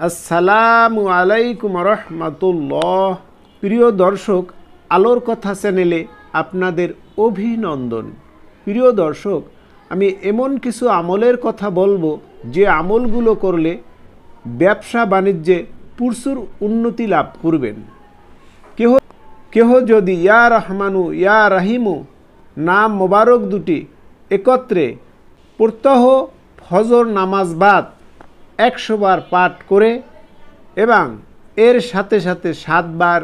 আসসালামু আলাইকুম রহমতুল্লাহ। প্রিয় দর্শক, আলোর কথা চ্যানেলে আপনাদের অভিনন্দন। প্রিয় দর্শক, আমি এমন কিছু আমলের কথা বলবো যে আমলগুলো করলে ব্যবসা বাণিজ্যে প্রচুর উন্নতি লাভ করবেন। কেহ যদি ইয়া রহমানু ইয়া রাহিমু নাম মোবারক দুটি একত্রে প্রত্যহ ফজর নামাজ বাদ 100 বার পাঠ করে এবং এর সাথে সাথে 7 বার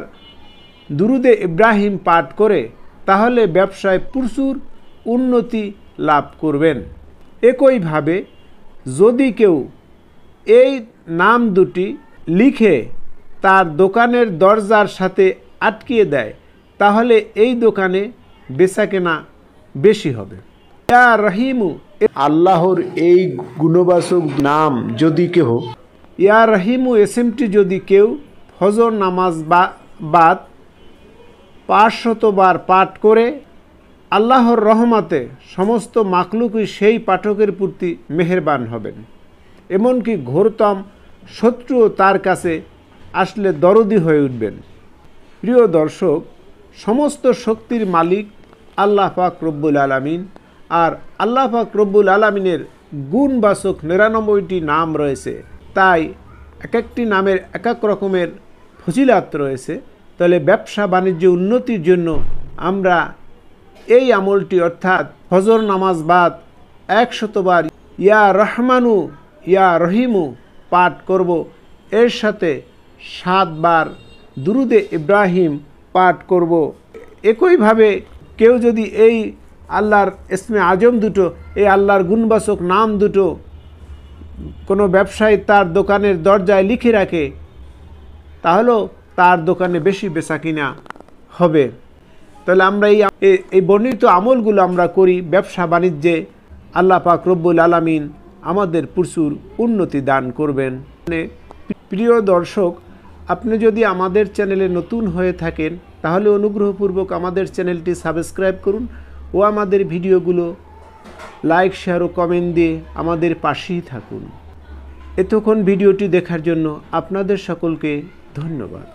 দুরুদে ইব্রাহিম পাঠ করে তাহলে ব্যবসায় প্রচুর উন্নতি লাভ করবেন। একইভাবে যদি কেউ এই নাম দুটি লিখে তার দোকানের দরজার সাথে আটকিয়ে দেয় তাহলে এই দোকানে বেচাকেনা বেশি হবে। ইয়া রহিমু, আল্লাহর এই গুণবাচক নাম যদি কেহ ইয়া রহিমু এসএমটি যদি কেউ ফজর নামাজ বাদ 500 বার পাঠ করে আল্লাহর রহমতে সমস্ত মাখলুকই সেই পাঠকের প্রতি মেহেরবান হবেন। এমনকি ঘোরতম শত্রুও তার কাছে আসলে দরদি হয়ে উঠবেন। প্রিয় দর্শক, সমস্ত শক্তির মালিক আল্লাহ পাক রব্বুল আলামিন, আর আল্লাহ পাক রব্বুল আলামিনের গুণবাচক 99টি নাম রয়েছে, তাই এক একটি নামের এক এক রকমের ফজিলাত রয়েছে। তাহলে ব্যবসা বাণিজ্য উন্নতির জন্য আমরা এই আমলটি অর্থাৎ ফজর নামাজ বাদ 100 বার ইয়া রহমানু ইয়া রহিমু পাঠ করব, এর সাথে 7 বার দুরুদে ইব্রাহিম পাঠ করব। একইভাবে কেউ যদি এই আল্লাহর ইসমে আজম দুটো, এই আল্লাহর গুণবাচক নাম দুটো কোনো ব্যবসায়ী তার দোকানের দরজায় লিখে রাখে তাহলেও তার দোকানে বেশি বেচাকিনা হবে। তাহলে আমরা এই বর্ণিত আমলগুলো আমরা করি ব্যবসা বাণিজ্যে। আল্লাহ পাক রব্বুল আলামিন আমাদের প্রচুর উন্নতি দান করবেন। প্রিয় দর্শক, আপনি যদি আমাদের চ্যানেলে নতুন হয়ে থাকেন তাহলে অনুগ্রহপূর্বক আমাদের চ্যানেলটি সাবস্ক্রাইব করুন ও আমাদের ভিডিওগুলো লাইক, শেয়ার ও কমেন্ট দিয়ে আমাদের পাশেই থাকুন। এতক্ষণ ভিডিওটি দেখার জন্য আপনাদের সকলকে ধন্যবাদ।